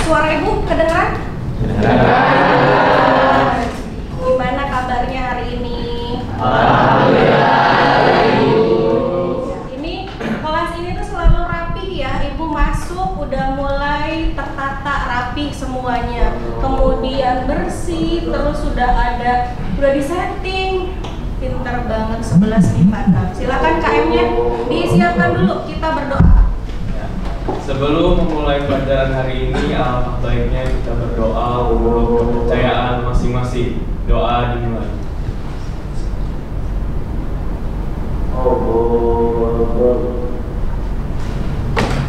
Suara ibu kedengeran? Gimana kabarnya hari ini? Ini kelas ini tuh selalu rapi ya. Ibu masuk udah mulai tertata rapi semuanya. Kemudian bersih, terus udah disetting. Pintar banget 11 IPA. Silakan KM-nya disiapkan dulu, kita berdoa. Sebelum memulai pelajaran hari ini, alangkah baiknya kita berdoa untuk kepercayaan masing-masing. Doa dimulai.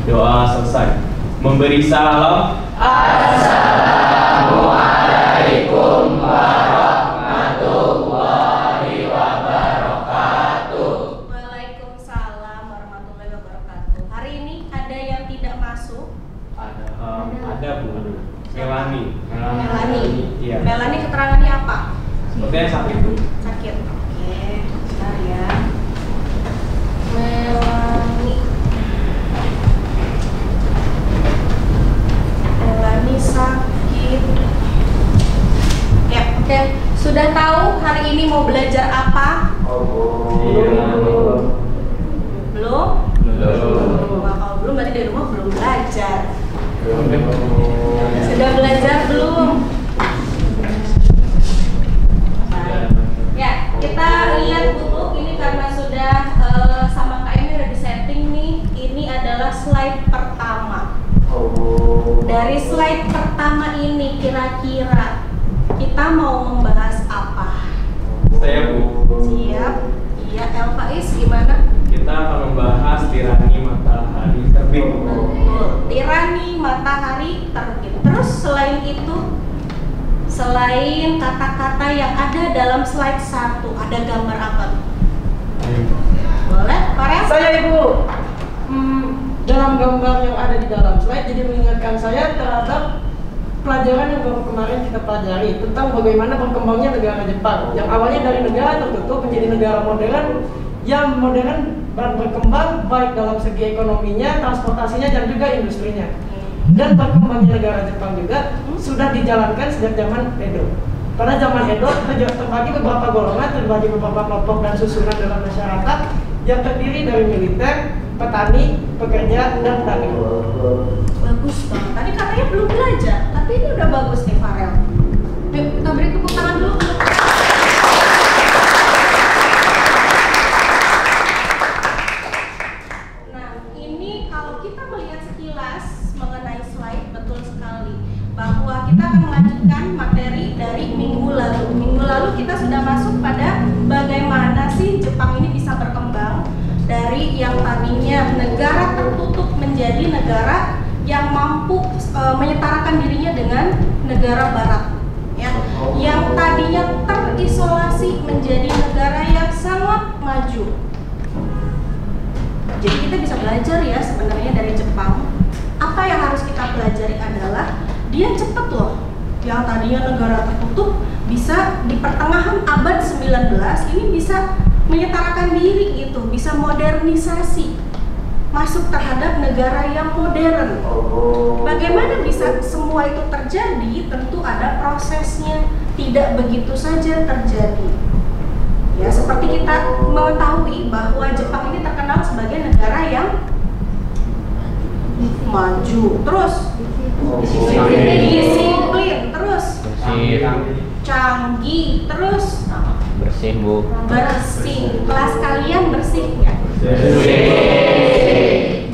Doa selesai. Memberi salam. Assalamualaikum warahmatullahi wabarakatuh. Waalaikumsalam warahmatullahi wabarakatuh. Hari ini ada yang tidak masuk? Ada Bu. Melani. Iya. Melani keterangannya apa? Sepertinya sakit Bu. Sakit. Oke, bentar ya. Melani sakit. Ya, oke. Sudah tahu hari ini mau belajar apa? Belum? Wah, kalau belum berarti di rumah belum belajar. Sudah belajar belum? Ya, kita lihat dulu ini karena sudah sama KM udah disetting nih. Ini adalah slide pertama. Dari slide pertama ini kira-kira kita mau membahas apa? Saya Bu. Siap. Iya, Elfaiz gimana? Kita akan membahas tirani matahari terbit. Betul. Tirani matahari terbit. Terus selain itu, selain kata-kata yang ada dalam slide 1, ada gambar apa? Boleh, Farel? Saya Ibu, dalam gambar yang ada di dalam slide jadi mengingatkan saya terhadap pelajaran yang baru kemarin kita pelajari tentang bagaimana berkembangnya negara Jepang yang awalnya dari negara tertutup menjadi negara modern yang modern dan berkembang baik dalam segi ekonominya, transportasinya dan juga industrinya. Dan berkembangnya negara Jepang juga sudah dijalankan sejak zaman Edo. Pada zaman Edo terbagi beberapa golongan, terbagi beberapa kelompok dan susunan dalam masyarakat yang terdiri dari militer, petani, pekerja, dan pedagang. Bagus banget. Tadi katanya belum belajar, tapi ini udah bagus nih Farel. Yuk, kita beri tepuk tangan dulu. Nah, ini kalau kita melihat sekilas mengenai slide, betul sekali bahwa kita akan melanjutkan materi dari minggu lalu. Minggu lalu kita sudah masuk pada bagaimana sih Jepang ini bisa berkembang dari yang tadinya negara tertutup menjadi negara yang mampu menyetarakan dirinya dengan negara barat, ya. Yang tadinya terisolasi menjadi negara yang sangat maju. Jadi kita bisa belajar ya sebenarnya dari Jepang. Apa yang harus kita pelajari adalah dia cepat loh. Yang tadinya negara tertutup bisa di pertengahan abad 19 ini bisa menyetarakan diri gitu, bisa modernisasi, masuk terhadap negara yang modern. Bagaimana bisa semua itu terjadi? Tentu ada prosesnya, tidak begitu saja terjadi. Ya, seperti kita mengetahui bahwa Jepang ini terkenal sebagai negara yang maju, terus disiplin, terus canggih, terus bersih Bu. bersih. Kelas kalian bersih nggak?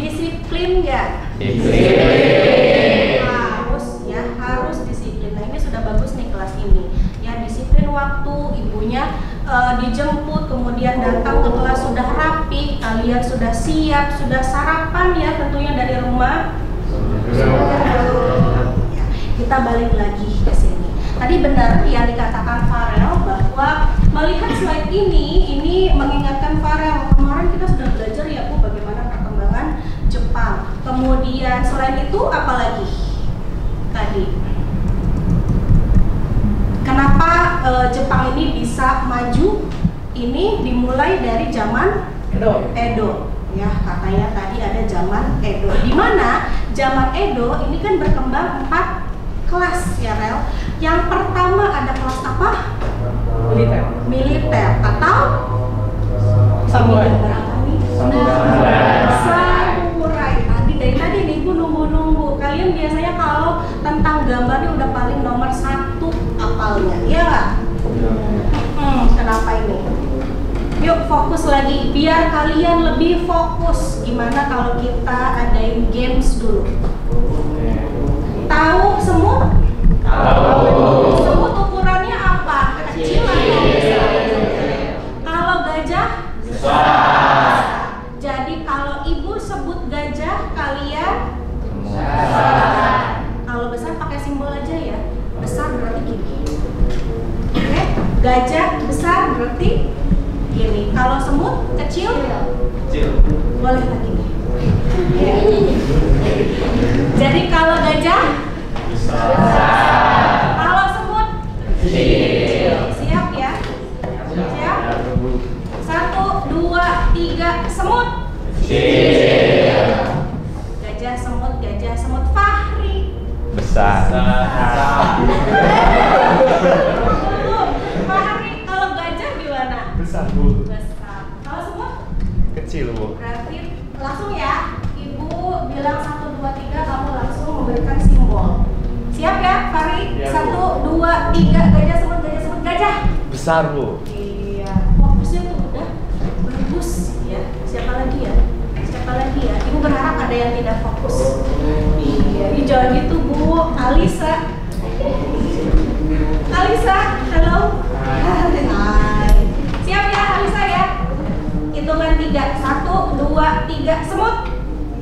Disiplin nggak? Harus ya, harus disiplin. Nah ini sudah bagus nih kelas ini. Ya, disiplin waktu, ibunya dijemput, kemudian datang ke kelas sudah rapi, kalian sudah siap, sudah sarapan ya tentunya dari rumah. Ya, kita balik lagi ke sini. Tadi benar yang dikatakan Farel bahwa melihat slide ini mengingatkan Farel, kemarin kita sudah belajar ya Bu bagaimana perkembangan Jepang. Kemudian selain itu apa lagi tadi? Kenapa Jepang ini bisa maju? Ini dimulai dari zaman Edo. Ya, katanya tadi ada zaman Edo. Di mana zaman Edo ini kan berkembang 4 kelas ya Rel. Yang pertama ada kelas apa? Militer atau Samurai. Samurai. Dari tadi nih ibu nunggu. Kalian biasanya kalau tentang gambar ini udah paling nomor 1 apalnya, iya nggak? Kenapa ini? Yuk fokus lagi, biar kalian lebih fokus. Gimana kalau kita adain games dulu? Tahu semut? Tahu. Semut ukurannya apa? Kecil atau besar? Kalau gajah? Besar. Jadi kalau ibu sebut gajah, kalian? Besar. Kalau besar pakai simbol aja ya. Besar berarti gini. Oke? Gajah besar berarti gini. Kalau semut kecil? Kecil. Boleh lagi nih. Jadi kalau gajah? Besar. Kalau semut? Kecil. Siap ya? Siap? 1, 2, 3, semut. Kecil. Gajah semut. Fahri. Besar. Fahri, kalau gajah gimana? Besar, Bu. Besar. Kalau semut? Kecil, Bu. Berarti langsung ya, ibu bilang 1, 2, 3, kamu langsung memberikan simbol. Siap ya, Fahri? Iya, 1, 2, 3, gajah semut, gajah. Besar, Bu. Iya, fokusnya tuh udah bagus ya. Siapa lagi ya? Ibu berharap ada yang tidak fokus. Iya, jangan gitu Bu. Alisa, halo. Hai. Siap ya Alisa ya? Hitungan 3, 1, 2, 3, semut.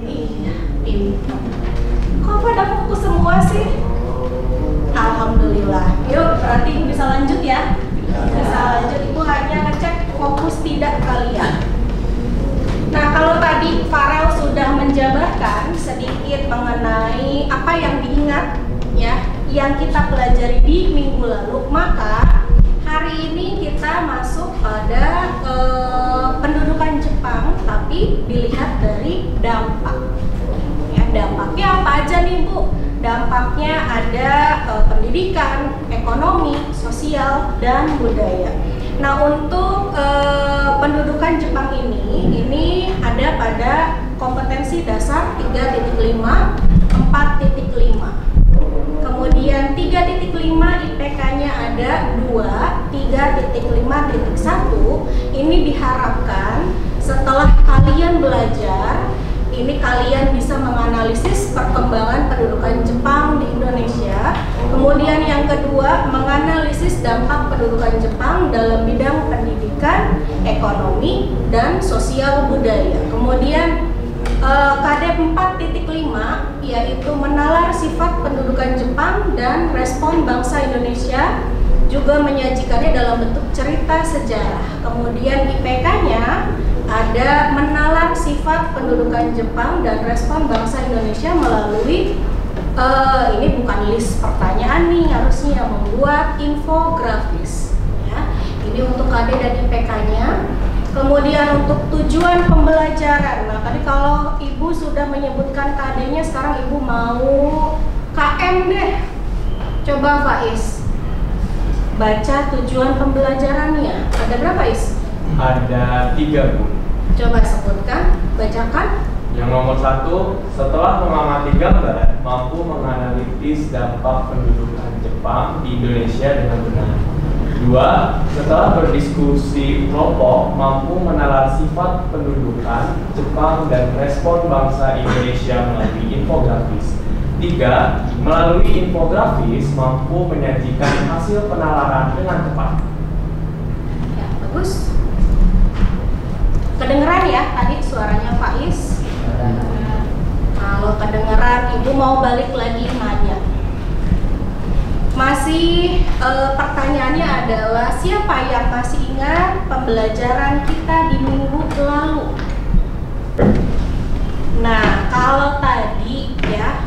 Iya, pintar. Kok pada fokus semua sih? Alhamdulillah. Yuk, berarti ibu bisa lanjut ya? Bisa lanjut. Ibu hanya ngecek fokus tidak kalian. Nah, kalau tadi Farel sudah menjabarkan sedikit mengenai apa yang diingat ya, yang kita pelajari di minggu lalu, maka hari ini kita masuk pada pendudukan Jepang, tapi dilihat dari dampak. Ya, dampaknya apa aja nih Bu? Dampaknya ada pendidikan, ekonomi, sosial, dan budaya. Nah, untuk pendudukan Jepang ini ada pada kompetensi dasar 3.5, 4.5. Kemudian 3.5 IPK-nya ada 2, 3.5.1. Ini diharapkan setelah kalian belajar, ini kalian bisa menganalisis perkembangan pendudukan Jepang di Indonesia. Kemudian yang kedua, menganalisis dampak pendudukan Jepang dalam bidang pendidikan, ekonomi, dan sosial budaya. Kemudian KD 4.5 yaitu menalar sifat pendudukan Jepang dan respon bangsa Indonesia, juga menyajikannya dalam bentuk cerita sejarah. Kemudian IPK-nya ada menalar sifat pendudukan Jepang dan respon bangsa Indonesia melalui ini bukan list pertanyaan nih, harusnya membuat infografis ya. Ini untuk KD dan IPK-nya. Kemudian untuk tujuan pembelajaran. Nah, tadi kalau Ibu sudah menyebutkan KD-nya, sekarang Ibu mau KM deh. Coba Faiz baca tujuan pembelajarannya. Ada berapa Is? Ada 3 Bu. Coba sebutkan, bacakan. Yang nomor 1, setelah mengamati gambar, mampu menganalisis dampak pendudukan Jepang di Indonesia dengan benar. 2, setelah berdiskusi kelompok, mampu menalar sifat pendudukan Jepang dan respon bangsa Indonesia melalui infografis. 3, melalui infografis mampu menyajikan hasil penalaran dengan tepat. Ya, bagus. Kedengeran ya tadi suaranya Faiz? Kalau kedengeran, Ibu mau balik lagi nanya. Masih pertanyaannya adalah siapa yang masih ingat pembelajaran kita di minggu lalu? Nah, kalau tadi ya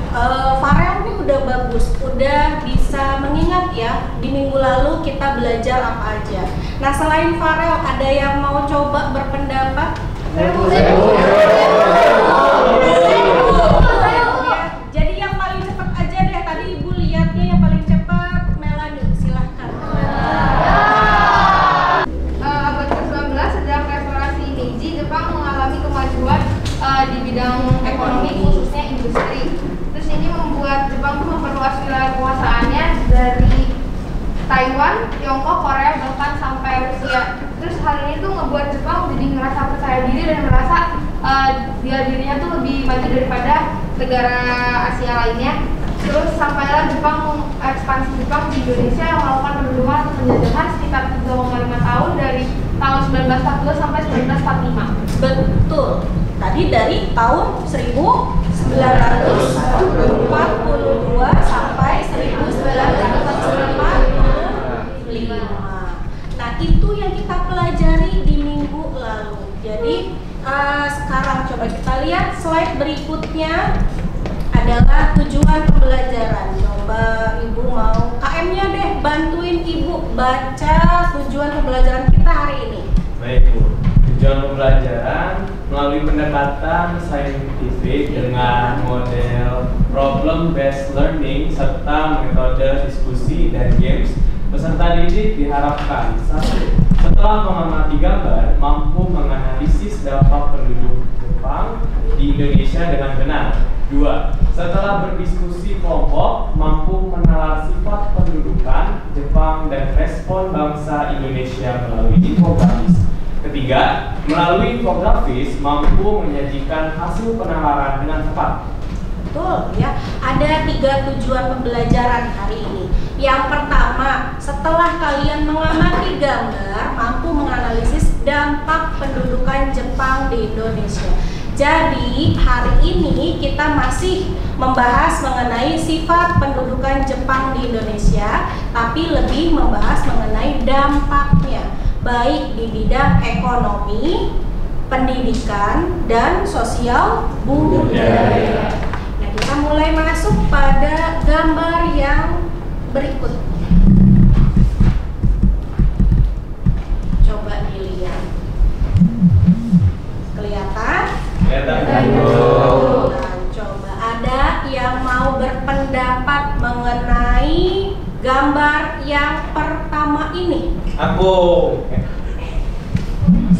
Farel ini udah bagus, udah bisa mengingat ya di minggu lalu kita belajar apa aja. Nah, selain Farel ada yang mau coba berpendapat? luas wilayah penguasaannya dari Taiwan, Tiongkok, Korea, bahkan sampai Rusia. Terus hal ini tuh ngebuat Jepang jadi ngerasa percaya diri dan merasa dirinya tuh lebih maju daripada negara Asia lainnya. Terus sampailah Jepang ekspansi Jepang di Indonesia yang melakukan pendudukan atau penjajahan sekitar 3,5 tahun dari tahun 1942 sampai 1945. Betul. Tadi dari tahun 1942 sampai 1945. Nah, itu yang kita pelajari di minggu lalu. Jadi sekarang coba kita lihat slide berikutnya adalah tujuan pembelajaran. Coba Ibu mau KM-nya deh, bantuin Ibu baca tujuan pembelajaran kita hari ini. Baik Bu, tujuan pembelajaran melalui pendekatan saintifik dengan model problem based learning serta metode diskusi dan games, peserta didik diharapkan: 1. Setelah mengamati gambar, mampu menganalisis dampak penduduk Jepang di Indonesia dengan benar. 2. Setelah berdiskusi kelompok, mampu menalar sifat pendudukan Jepang dan respon bangsa Indonesia melalui infografis. 3. Melalui infografis, mampu menyajikan hasil penalaran dengan tepat. Betul ya, ada 3 tujuan pembelajaran hari ini. Yang pertama, setelah kalian mengamati gambar, mampu menganalisis dampak pendudukan Jepang di Indonesia. Jadi hari ini kita masih membahas mengenai sifat pendudukan Jepang di Indonesia, tapi lebih membahas mengenai dampaknya, baik di bidang ekonomi, pendidikan, dan sosial budaya. Nah, kita mulai masuk pada gambar yang berikut. Coba dilihat. Kelihatan? Kelihatan. Nah, coba ada yang mau berpendapat mengenai gambar yang pertama ini? Aku.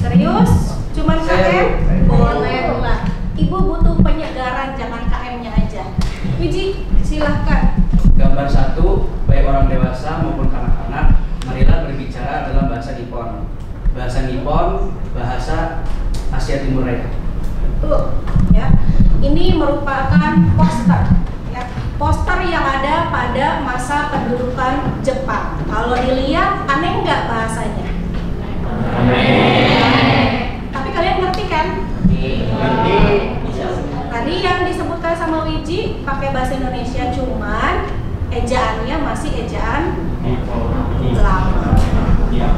Serius? Cuman KM? Boleh lah. Ibu butuh penyegaran, jangan KM-nya aja. Wiji, silahkan. Gambar 1, baik orang dewasa maupun kanak-kanak, marilah berbicara dalam bahasa Nippon. Bahasa Nippon, bahasa Asia Timur Raya. Tuh, ya. Ini merupakan poster, ya. Poster yang ada pada masa pendudukan Jepang. Kalau dilihat, aneh nggak bahasanya? Tapi kalian ngerti kan? Ngerti. Tadi yang disebutkan sama Wiji pakai bahasa Indonesia, cuman ejaannya masih ejaan lama. Ya.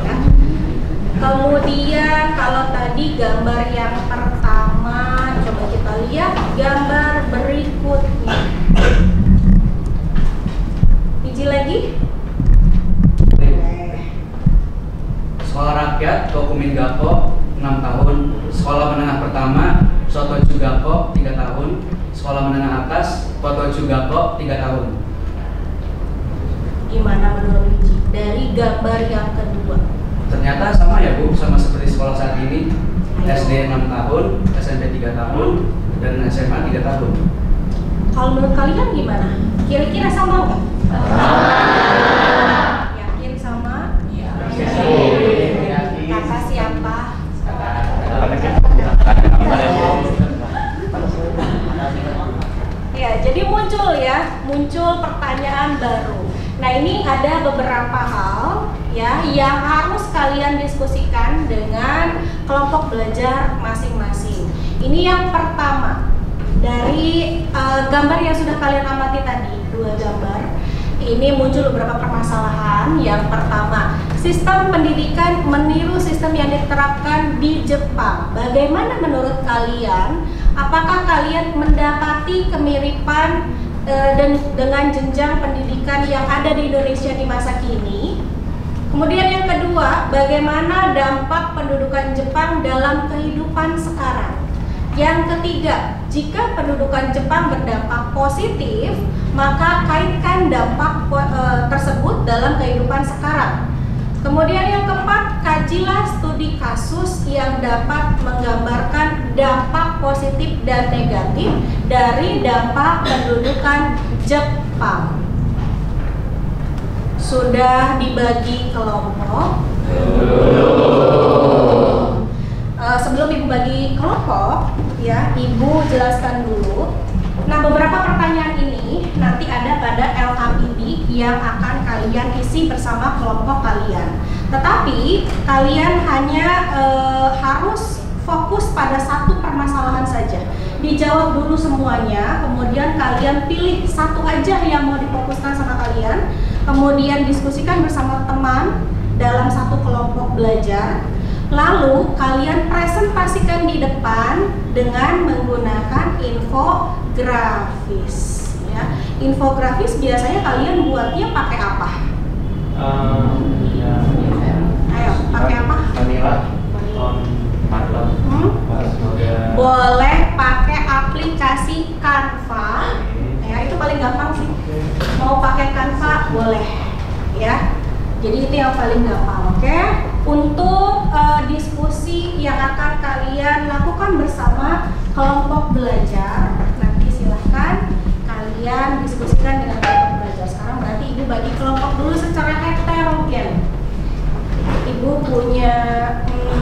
Kemudian kalau tadi gambar yang pertama, coba kita lihat gambar berikutnya. Wiji lagi. Sekolah Rakyat Dokumen Gakko 6 tahun, Sekolah Menengah Pertama Sotoju Gakko 3 tahun, Sekolah Menengah Atas Kotoju Gakko 3 tahun. Gimana menurut Wiji dari gambar yang kedua? Ternyata sama ya Bu, sama seperti sekolah saat ini. SD 6 tahun, SMP 3 tahun, dan SMA 3 tahun. Kalau menurut kalian gimana? Kira-kira sama nggak? Yakin sama? Kata siapa? Ya, jadi muncul pertanyaan baru. Nah, ini ada beberapa hal ya yang harus kalian diskusikan dengan kelompok belajar masing-masing. Ini yang pertama dari gambar yang sudah kalian amati tadi, 2 gambar. Ini muncul beberapa permasalahan. Yang pertama, sistem pendidikan meniru sistem yang diterapkan di Jepang. Bagaimana menurut kalian? Apakah kalian mendapati kemiripan dengan jenjang pendidikan yang ada di Indonesia di masa kini? Kemudian yang kedua, bagaimana dampak pendudukan Jepang dalam kehidupan sekarang? Yang ketiga, jika pendudukan Jepang berdampak positif, maka kaitkan dampak tersebut dalam kehidupan sekarang. Kemudian yang keempat, kajilah studi kasus yang dapat menggambarkan dampak positif dan negatif dari dampak pendudukan Jepang. Sudah dibagi kelompok? Sebelum Ibu bagi kelompok, ya, Ibu jelaskan dulu. Nah, beberapa pertanyaan ini nanti ada pada LKPD yang akan kalian isi bersama kelompok kalian. Tetapi kalian hanya harus fokus pada satu permasalahan saja. Dijawab dulu semuanya, kemudian kalian pilih satu aja yang mau difokuskan sama kalian, kemudian diskusikan bersama teman dalam satu kelompok belajar. Lalu kalian presentasikan di depan dengan menggunakan infografis. Ya. Infografis biasanya kalian buatnya pakai apa? Ya. Ayo, pakai apa? Vanilla. Mantap. Boleh pakai aplikasi Canva. Ya, itu paling gampang sih. Mau pakai Canva boleh, ya. Jadi itu yang paling gampang, oke? Untuk diskusi yang akan kalian lakukan bersama kelompok belajar, nanti silahkan kalian diskusikan dengan kelompok belajar. Sekarang berarti Ibu bagi kelompok dulu secara heterogen. Ibu punya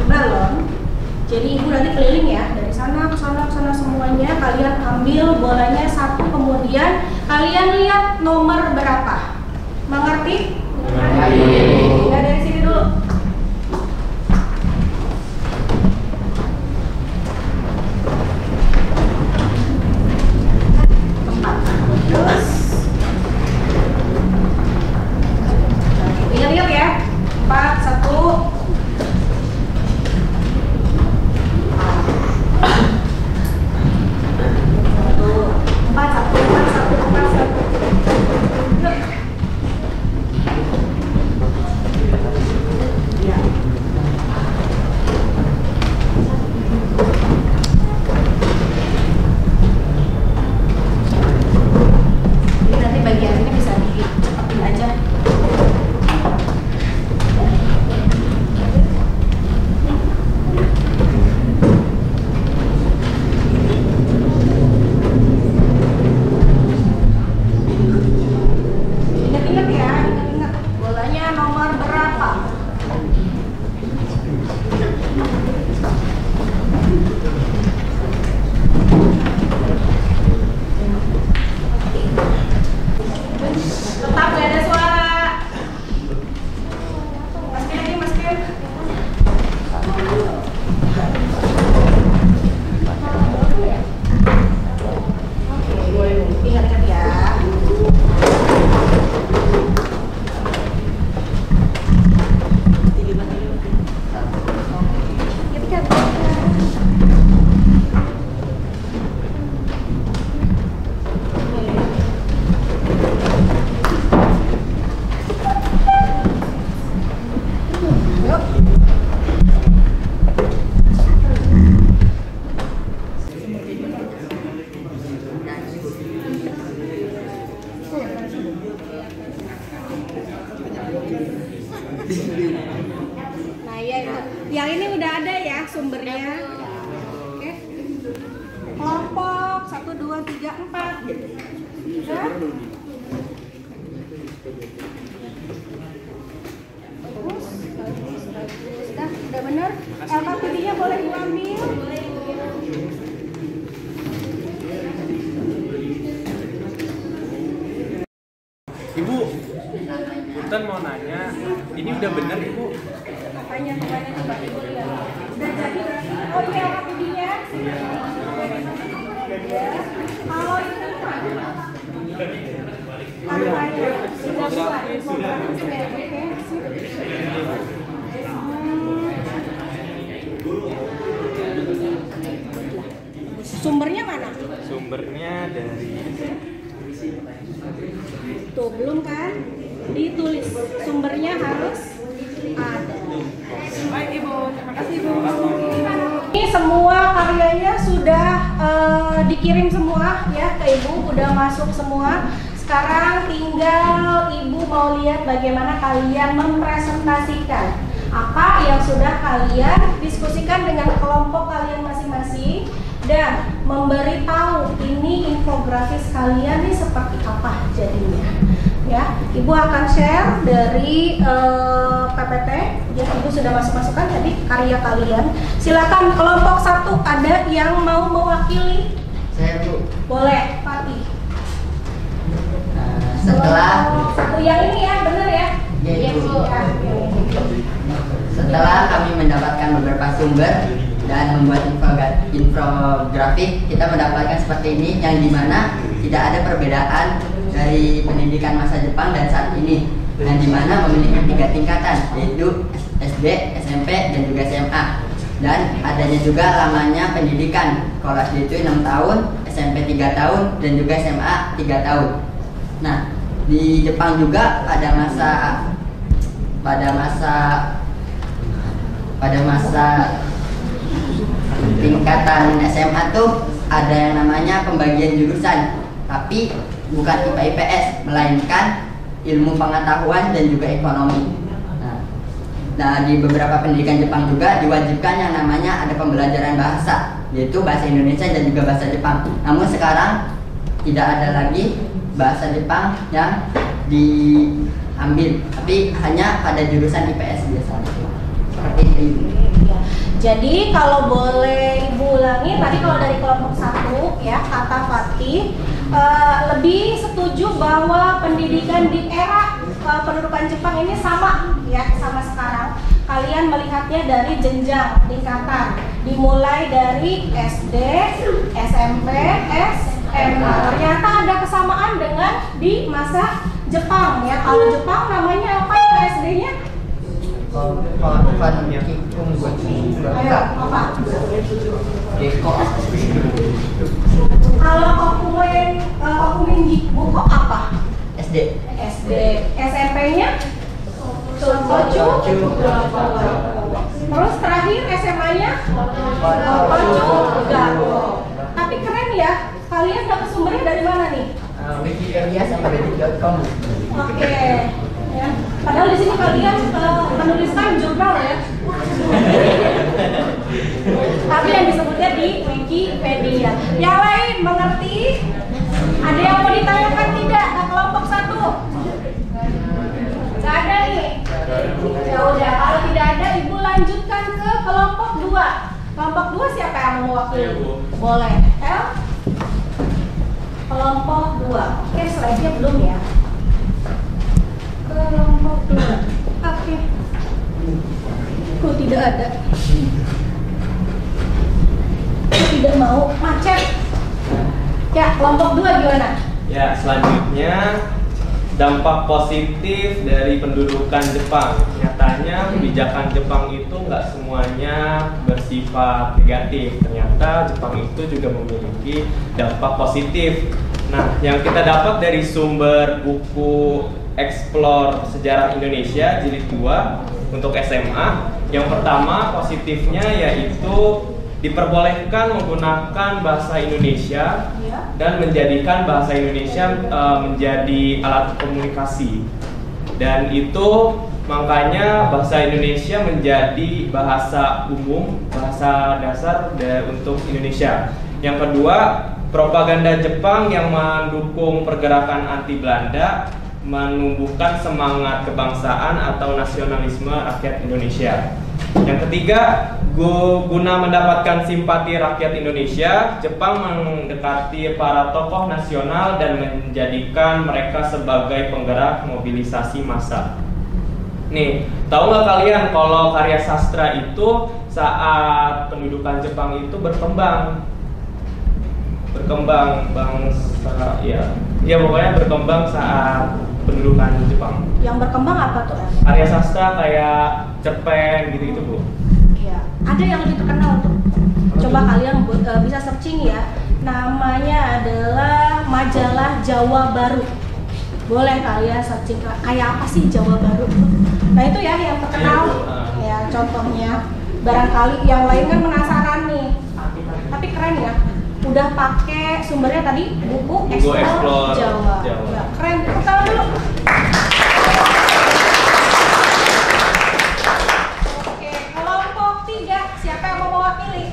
balon, jadi Ibu nanti keliling ya, dari sana ke sana semuanya. Kalian ambil bolanya satu, kemudian kalian lihat nomor berapa. Mengerti? Ya, dari sini dulu. Tempat. Terus. Ingat-ingat ya. 4, 1. Nah ya itu, yang ini udah ada ya sumbernya. Oke, kelompok 1, 2, 3, 4. Udah? Bagus. Udah bener? LKPD-nya boleh diambil. Ibu, Punten mau nanya, ini udah bener Ibu? Tanya coba Ibu lihat. Udah jadi berarti? Oh ini LKPD-nya? Ya. Kalau itu sumbernya mana? Sumbernya dari tuh, belum kan? Ditulis. Sumbernya harus ada. Baik Ibu, terima kasih Ibu. Ini semua karyanya sudah dikirim semua ya ke Ibu, udah masuk semua. Sekarang tinggal Ibu mau lihat bagaimana kalian mempresentasikan apa yang sudah kalian diskusikan dengan kelompok kalian masing-masing dan memberitahu ini infografis kalian nih seperti apa jadinya. Ya, ya. Ibu akan share dari PPT. Ya, Ibu sudah masuk-masukkan tadi karya kalian. Silakan kelompok 1 ada yang mau mewakili? Saya Bu. Boleh, Fatih. Setelah Kelompok 1 yang ini ya, benar ya? Iya, Bu. Ya, Setelah kami mendapatkan beberapa sumber dan membuat infografik, kita mendapatkan seperti ini yang dimana tidak ada perbedaan dari pendidikan masa Jepang dan saat ini, yang dimana memiliki 3 tingkatan, yaitu SD, SMP, dan juga SMA. Dan adanya juga lamanya pendidikan, kalau SD itu 6 tahun, SMP 3 tahun, dan juga SMA 3 tahun. Nah, di Jepang juga pada masa tingkatan SMA tuh ada yang namanya pembagian jurusan, tapi bukan IPA IPS, melainkan ilmu pengetahuan dan juga ekonomi. Nah, di beberapa pendidikan Jepang juga diwajibkan yang namanya ada pembelajaran bahasa, yaitu bahasa Indonesia dan juga bahasa Jepang. Namun sekarang tidak ada lagi bahasa Jepang yang diambil, tapi hanya pada jurusan IPS biasanya. Seperti itu. Jadi kalau boleh Ibu ulangi, tadi kalau dari kelompok 1 ya, kata Fatih lebih setuju bahwa pendidikan di era pendudukan Jepang ini sama ya, sama sekarang. Kalian melihatnya dari jenjang tingkatan, dimulai dari SD, SMP, SMA. Ternyata ada kesamaan dengan di masa Jepang ya. Kalau Jepang namanya apa ya SD-nya? Ayo, apa? Deko. Kalau Kokumen Buko apa? SD. SD. SMP-nya? Tochu. Terus terakhir SMA-nya? Tochu. Tapi keren ya. Kalian dapat sumbernya dari mana nih? Wikipedia sama detik.com. Oke. Ya. Padahal di sini kalian menuliskan jurnal ya. Tapi yang disebutnya di Wikipedia. Yang lain mengerti? Ada yang mau ditanyakan tidak ke kelompok 1? Gak ada nih. Ya udah, kalau tidak ada Ibu lanjutkan ke kelompok 2. Kelompok 2 siapa yang mau mewakili? Boleh. El? Kelompok 2. Oke, slide-nya belum ya. Kelompok 2. Oke. Kok tidak ada? Tidak mau macet. Ya, kelompok 2 gimana? Ya, selanjutnya dampak positif dari pendudukan Jepang. Nyatanya kebijakan Jepang itu nggak semuanya bersifat negatif. Ternyata Jepang itu juga memiliki dampak positif. Nah, yang kita dapat dari sumber buku Explore Sejarah Indonesia jilid 2 untuk SMA, yang pertama positifnya yaitu diperbolehkan menggunakan bahasa Indonesia dan menjadikan bahasa Indonesia menjadi alat komunikasi, dan itu makanya bahasa Indonesia menjadi bahasa umum, bahasa dasar untuk Indonesia. Yang kedua, propaganda Jepang yang mendukung pergerakan anti Belanda menumbuhkan semangat kebangsaan atau nasionalisme rakyat Indonesia. Yang ketiga, guna mendapatkan simpati rakyat Indonesia, Jepang mendekati para tokoh nasional dan menjadikan mereka sebagai penggerak mobilisasi massa. Nih, tahu nggak kalian kalau karya sastra itu saat pendudukan Jepang itu berkembang bangsa ya pokoknya berkembang saat pendudukan Jepang. Yang berkembang apa tuh? Karya sastra kayak cerpen gitu-gitu, Bu. Iya, ada yang lebih terkenal tuh. Coba kalian bisa searching ya. Namanya adalah majalah Jawa Baru. Boleh kalian searching kayak apa sih Jawa Baru. Nah, itu ya yang terkenal. Ya, contohnya. Barangkali yang lain kan penasaran nih. Tapi keren ya. Udah pakai sumbernya tadi buku Explore Jawa. Ya, keren. Tepuk tangan dulu. Oke, kelompok 3 siapa yang mau mewakili?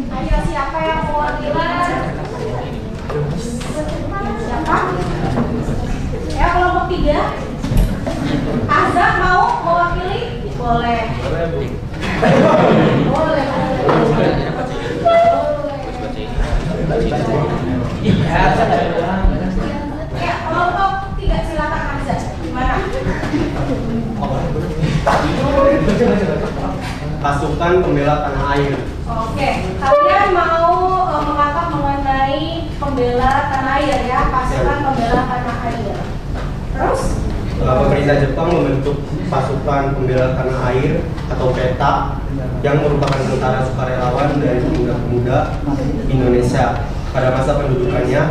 Ayo, siapa yang mau mewakili? Siapa? Boleh. Boleh, Bu. Boleh. Ya, kelompok 3 silakan Hamzah. Gimana? Pasukan Pembela Tanah Air. Oke, kalian mau mengangkat mengenai pembela tanah air ya, pasukan pembela tanah air. Terus? Pemerintah Jepang membentuk pasukan pembela tanah air atau PETA yang merupakan tentara sukarelawan dari pemuda-pemuda Indonesia pada masa pendudukannya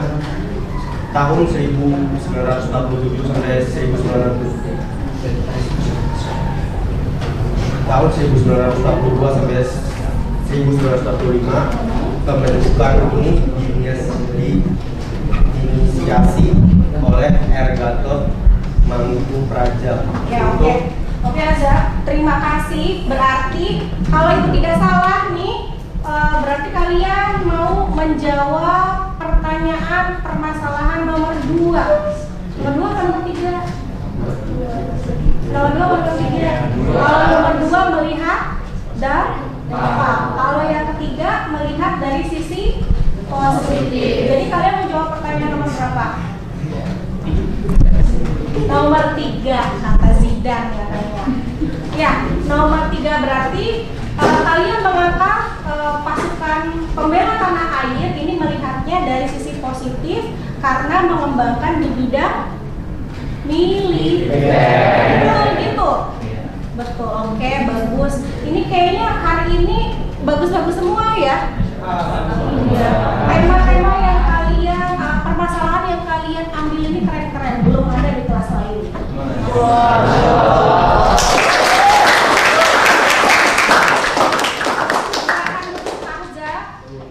tahun 1947 sampai 1942 sampai 1945. Pembentukan ini diinisiasi oleh R. Gatot Mangkupraja. Oke Azza, terima kasih. Berarti kalau itu tidak salah nih, berarti kalian mau menjawab pertanyaan permasalahan nomor 2. Nomor 2 atau nomor 3? Nomor 2 atau nomor 3? Kalau nomor 2 melihat dan kalau yang ketiga melihat dari sisi positif. Jadi kalian menjawab pertanyaan nomor berapa? Nomor 3 kata Zidan katanya. Ya, nomor 3 berarti kalian mengangkat pasukan pembela tanah air ini melihatnya dari sisi positif karena mengembangkan di bidang militer. Betul gitu. Betul, oke, bagus. Ini kayaknya hari ini bagus-bagus semua ya. Iya. Tema-tema yang kalian, permasalahan yang kalian ambil ini keren-keren. Belum ada di kelas lain. Wow.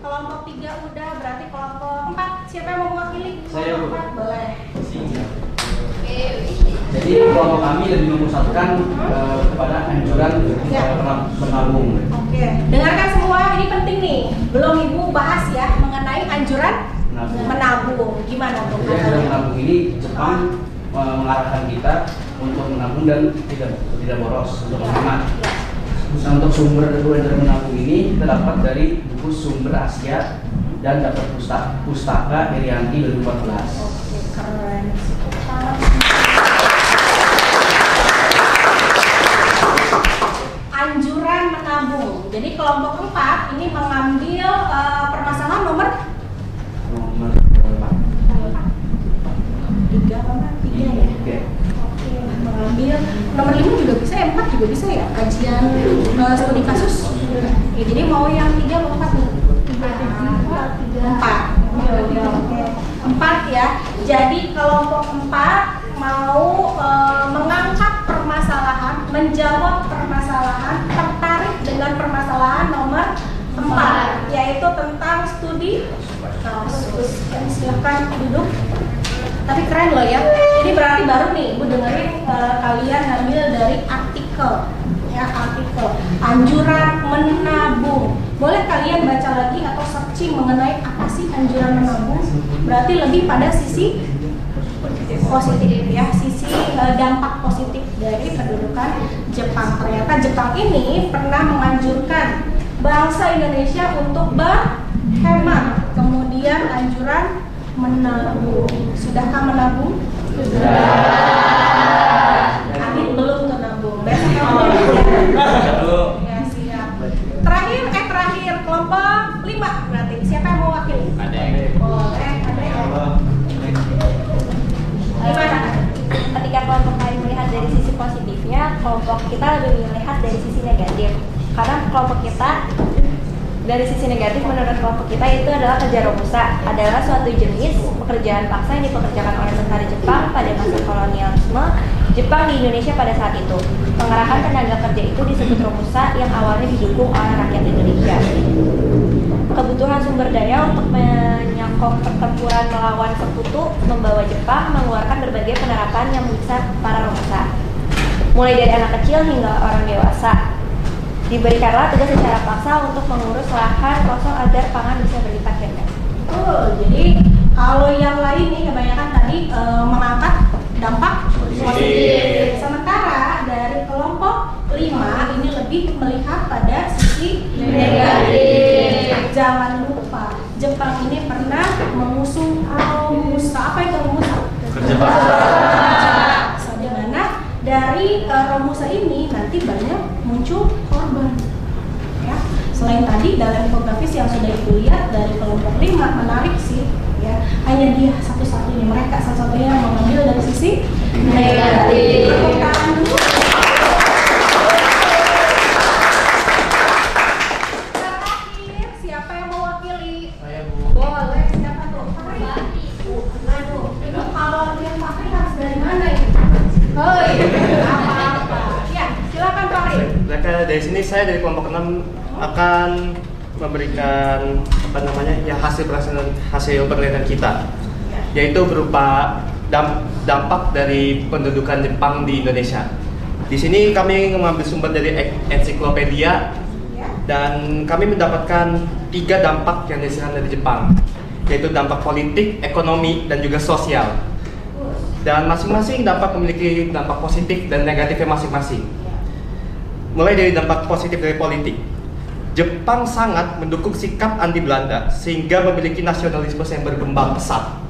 Kelompok 3 udah, berarti kelompok 4. Siapa yang mau mewakili? Saya, Bu. 4 boleh. Jadi kelompok kami lebih memusatkan kepada anjuran menabung. Oke, dengarkan semua, ini penting nih. Belum Ibu bahas ya mengenai anjuran menabung. Gimana tuh? Jadi anjuran menabung ini Jepang mengarahkan kita untuk menabung dan tidak boros untuk menghemat. Nah, untuk sumber anjuran menabung ini terdapat dari buku Sumber Asia dan dapat pustaka Herianti 2014. Oke, keren. Anjuran menabung. Jadi kelompok 4 ini mengambil permasalahan nomor 3 apa? 3 ya? Oke, mengambil nomor 5 juga bisa ya, 4 juga bisa ya, kajian studi kasus. Ya, jadi mau yang 3 mau 4 nih? 4. Oke. 4 ya. Jadi kelompok 4 mau mengangkat permasalahan, menjawab permasalahan, tertarik dengan permasalahan nomor 4, yaitu tentang studi kasus. Silahkan duduk. Tapi keren loh ya. Jadi berarti baru nih Ibu dengerin kalian ngambil dari artikel. Ya, artikel anjuran menabung. Boleh kalian baca lagi atau searching mengenai apa sih anjuran menabung? Berarti lebih pada sisi positif ya, sisi dampak positif dari pendudukan Jepang. Ternyata Jepang ini pernah menganjurkan bangsa Indonesia untuk berhemat. Kemudian anjuran menabung. Sudahkah menabung? Sudah. Adit belum tuh nabung. Besok ya, siap. Terakhir kelompok 5 berarti. Siapa yang mau wakili? Boleh, ada ya. Gimana? Ketika kelompok lain melihat dari sisi positifnya, kelompok kita lebih melihat dari sisi negatif. Karena kelompok kita dari sisi negatif, menurut kelompok kita itu adalah kerja robusta, adalah suatu jenis pekerjaan paksa yang dipekerjakan oleh tentara Jepang pada masa kolonialisme Jepang di Indonesia pada saat itu. Pengerahan tenaga kerja itu disebut robusta yang awalnya didukung oleh rakyat Indonesia. Kebutuhan sumber daya untuk menyangkut pertempuran melawan sekutu membawa Jepang mengeluarkan berbagai penerapan yang menyiksa para robusta, mulai dari anak kecil hingga orang dewasa. Diberikanlah tugas secara paksa untuk mengurus lahan kosong agar pangan bisa berlipat ganda. Jadi kalau yang lain nih kebanyakan tadi mengangkat dampak positif. Sementara dari kelompok 5 Di mana dari Romusa ini nanti banyak muncul korban. Ya. Selain tadi dalam infografis yang sudah Ibu lihat dari kelompok 5 menarik sih, ya. Hanya dia satu-satunya, mereka satu-satunya yang mengambil dari sisi negatif. Tepuk tangan dulu. Terakhir, siapa yang mewakili? Saya, Bu. Boleh, siapa tuh? Aduh, itu kalau yang pakai harus dari mana ini? Oh iya, apa-apa. Ya, silakan Pak Ri. Maka dari sini saya dari kelompok 6 akan memberikan ya hasil penelitian kita, yaitu berupa dampak dari pendudukan Jepang di Indonesia. Di sini kami mengambil sumber dari ensiklopedia dan kami mendapatkan 3 dampak yang dihasilkan dari Jepang, yaitu dampak politik, ekonomi, dan juga sosial. Dan masing-masing dampak memiliki dampak positif dan negatifnya masing-masing. Mulai dari dampak positif dari politik, Jepang sangat mendukung sikap anti Belanda sehingga memiliki nasionalisme yang berkembang pesat.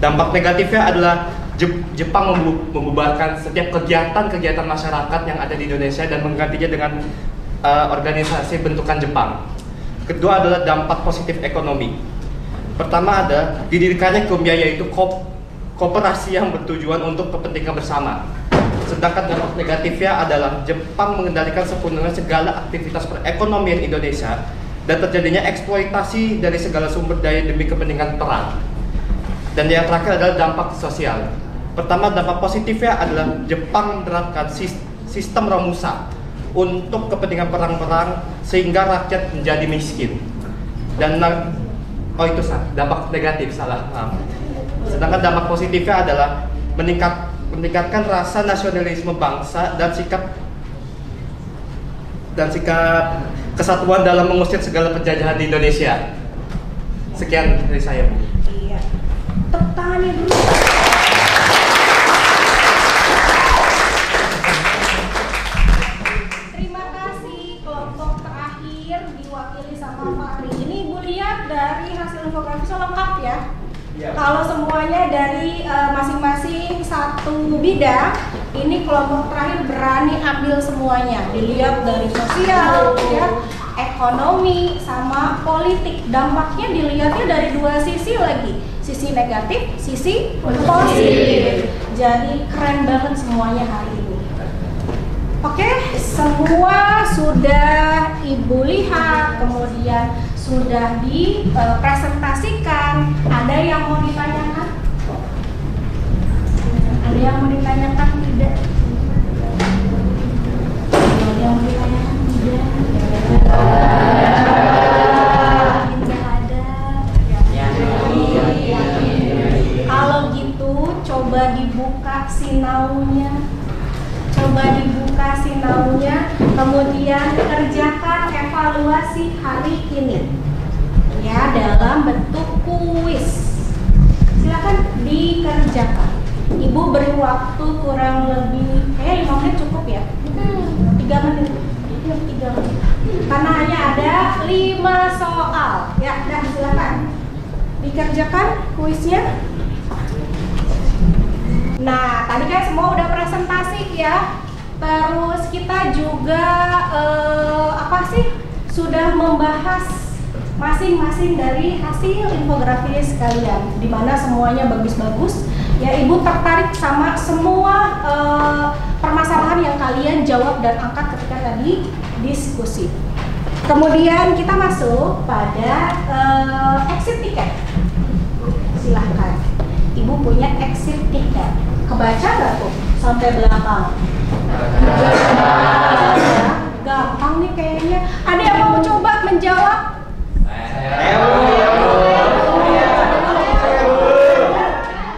Dampak negatifnya adalah Jepang membubarkan setiap kegiatan masyarakat yang ada di Indonesia dan menggantinya dengan organisasi bentukan Jepang. Kedua adalah dampak positif ekonomi. Pertama ada didirikannya KOMYA, yaitu koperasi yang bertujuan untuk kepentingan bersama. Sedangkan dampak negatifnya adalah Jepang mengendalikan sepenuhnya segala aktivitas perekonomian Indonesia dan terjadinya eksploitasi dari segala sumber daya demi kepentingan perang. Dan yang terakhir adalah dampak sosial. Pertama, dampak positifnya adalah Jepang menerapkan sistem Romusa untuk kepentingan perang-perang sehingga rakyat menjadi miskin. Dan itu dampak negatif, salah. Sedangkan dampak positifnya adalah meningkatkan rasa nasionalisme bangsa dan sikap kesatuan dalam mengusir segala penjajahan di Indonesia. Sekian dari saya, Bu. Iya. Tepuk tangannya dulu. Terima kasih. Kelompok terakhir diwakili sama Pak Ri. Ini Ibu lihat dari hasil infografisnya lengkap ya. Kalau semuanya dari masing-masing satu bidang, ini kelompok terakhir berani ambil semuanya. Dilihat dari sosial, ya, ekonomi, sama politik. Dampaknya dilihatnya dari 2 sisi lagi, sisi negatif, sisi positif. Jadi keren banget semuanya hari ini. Oke, semua sudah Ibu lihat, kemudian sudah dipresentasikan. Ada yang mau ditanyakan? Ada yang mau ditanyakan? Tidak? Ada yang mau ditanyakan? Tidak? Tidak ada? Kalau gitu, coba dibuka sinaunya. Kemudian kerjakan evaluasi hari ini ya dalam bentuk kuis. Silakan dikerjakan. Ibu beri waktu kurang lebih 5 menit cukup ya? 3 menit. 3 menit. Karena hanya ada 5 soal. Ya, dah silakan dikerjakan kuisnya. Nah, tadi kan semua udah presentasi ya. Terus kita juga sudah membahas masing-masing dari hasil infografis kalian, di mana semuanya bagus-bagus. Ya, Ibu tertarik sama semua permasalahan yang kalian jawab dan angkat ketika tadi diskusi. Kemudian kita masuk pada exit ticket. Silahkan. Ibu punya exit ticket. Kebaca nggak tuh sampai belakang? Gampang nih kayaknya. Ada yang mau coba menjawab?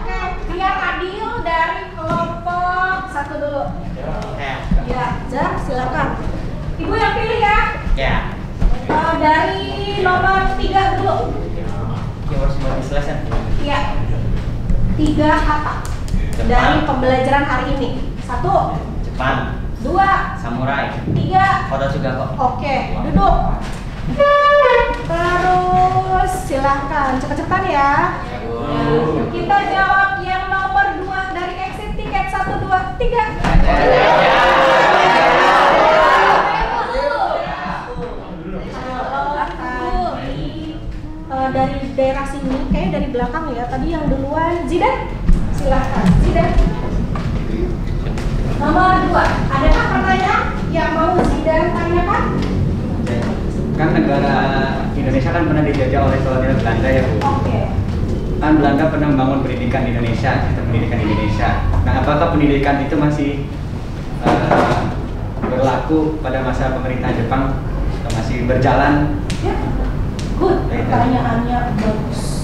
Oke, biar adil dari kelompok 1 dulu. Ya, Zar, silakan. Ibu yang pilih ya. Ya. Dari nomor 3 dulu. Iya. 3 kata dari pembelajaran hari ini. 1. Jepang. 2. Samurai. 3. Foto juga kok. Oke, duduk. Terus silahkan cepet-cepetan ya. Kita jawab yang nomor 2 tadi yang duluan, Zidan, silahkan. Zidan. Nomor 2, adakah pertanyaan yang mau Zidan tanyakan? Kan negara Indonesia kan pernah dijajah oleh kolonial Belanda ya Bu. Oke. Kan Belanda pernah membangun pendidikan di Indonesia, sistem pendidikan Indonesia. Nah, apakah pendidikan itu masih berlaku pada masa pemerintahan Jepang atau masih berjalan? Ya, good. Pertanyaannya bagus.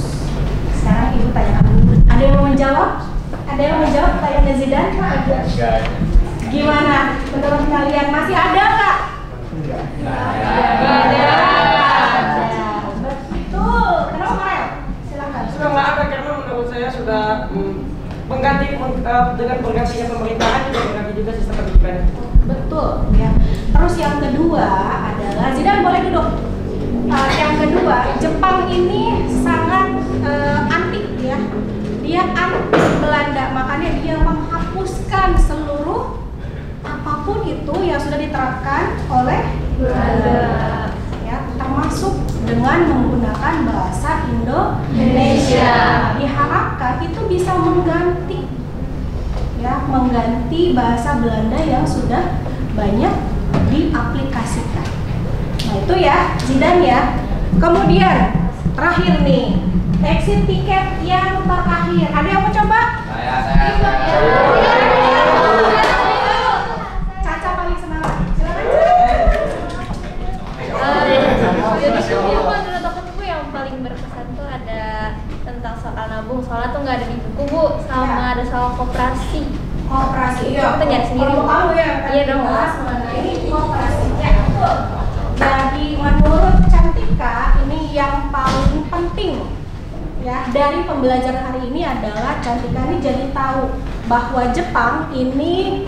Sekarang Ibu tanyakan dulu. Ada yang mau menjawab? Ada yang mau menjawab pertanyaan Zidan? Enggak. Gimana? Menurut kalian masih ada nggak? Ada. Betul. Kenapa Karel? Silakan. Sudah nggak ada karena menurut saya sudah mengganti dengan bergantinya pemerintahan juga mengganti juga sistem pendidikan. Betul. Ya. Terus yang kedua adalah Zidan boleh duduk. Yang kedua, Jepang ini sangat antik ya. Dia anti Belanda, makanya dia menghapuskan seluruh apapun itu yang sudah diterapkan oleh Belanda. Ya, termasuk dengan menggunakan bahasa Indonesia. Diharapkan itu bisa mengganti bahasa Belanda yang sudah banyak diaplikasikan. Nah itu ya, Zidan ya. Kemudian terakhir nih, exit tiket yang terakhir. Ada yang mau coba? Saya. Caca paling semangat. Silakan. Jadi menurut aku yang paling berkesan tuh ada tentang soal nabung. Soalnya tuh nggak ada di buku Bu, sama ada soal koperasi. Koperasi, iya. Kita nyari sendiri. Kalau kamu ya, Iya dong. bahas mengenai koperasi. Ya, betul. Jadi menurut Cantika ini yang paling penting ya dari pembelajaran hari ini adalah Cantika ini jadi tahu bahwa Jepang ini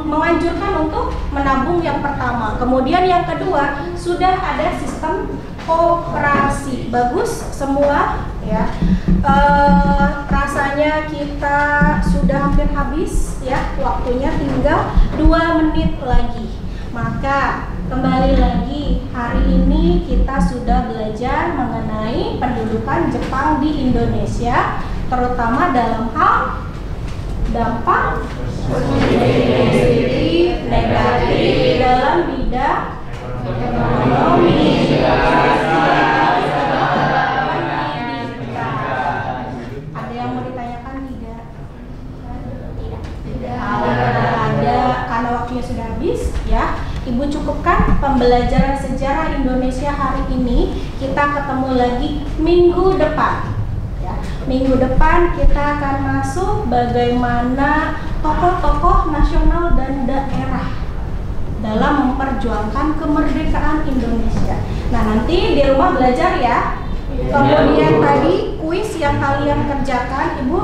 menganjurkan untuk menabung yang pertama. Kemudian yang kedua sudah ada sistem koperasi. Bagus semua ya. Rasanya kita sudah hampir habis ya, waktunya tinggal 2 menit lagi. Maka kembali lagi, hari ini kita sudah belajar mengenai pendudukan Jepang di Indonesia, terutama dalam hal dampak positif, negatif dalam bidang ekonomi, ada yang mau ditanyakan tidak? Tidak ada, karena waktunya sudah habis ya. Ibu cukupkan pembelajaran sejarah Indonesia hari ini. Kita ketemu lagi minggu depan ya. Minggu depan kita akan masuk bagaimana tokoh-tokoh nasional dan daerah dalam memperjuangkan kemerdekaan Indonesia. Nah nanti di rumah belajar ya. Kemudian tadi kuis yang kalian kerjakan, Ibu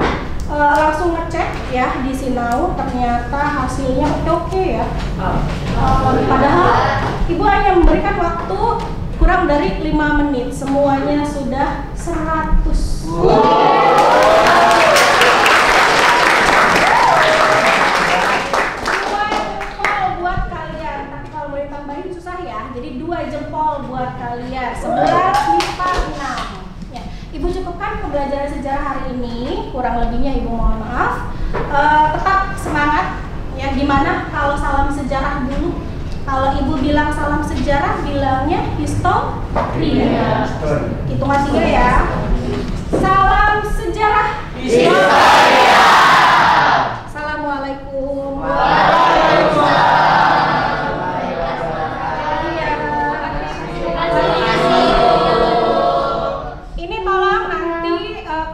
langsung ngecek ya di Sinau, ternyata hasilnya oke ya. Padahal Ibu hanya memberikan waktu kurang dari 5 menit, semuanya sudah 100. Buat kalian, tapi kalau mau ditambahin susah ya. Jadi 2 jempol buat kalian. 11 lipat 6. Ibu cukupkan pembelajaran sejarah hari ini, kurang lebihnya Ibu mohon maaf. Tetap semangat ya. Gimana kalau salam sejarah dulu? Kalau Ibu bilang salam sejarah, bilangnya historia. Hitungan 3 ya. Salam sejarah. Historia. Assalamualaikum.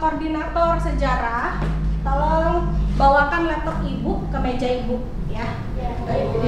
Koordinator sejarah, tolong bawakan laptop Ibu ke meja Ibu ya. Baik.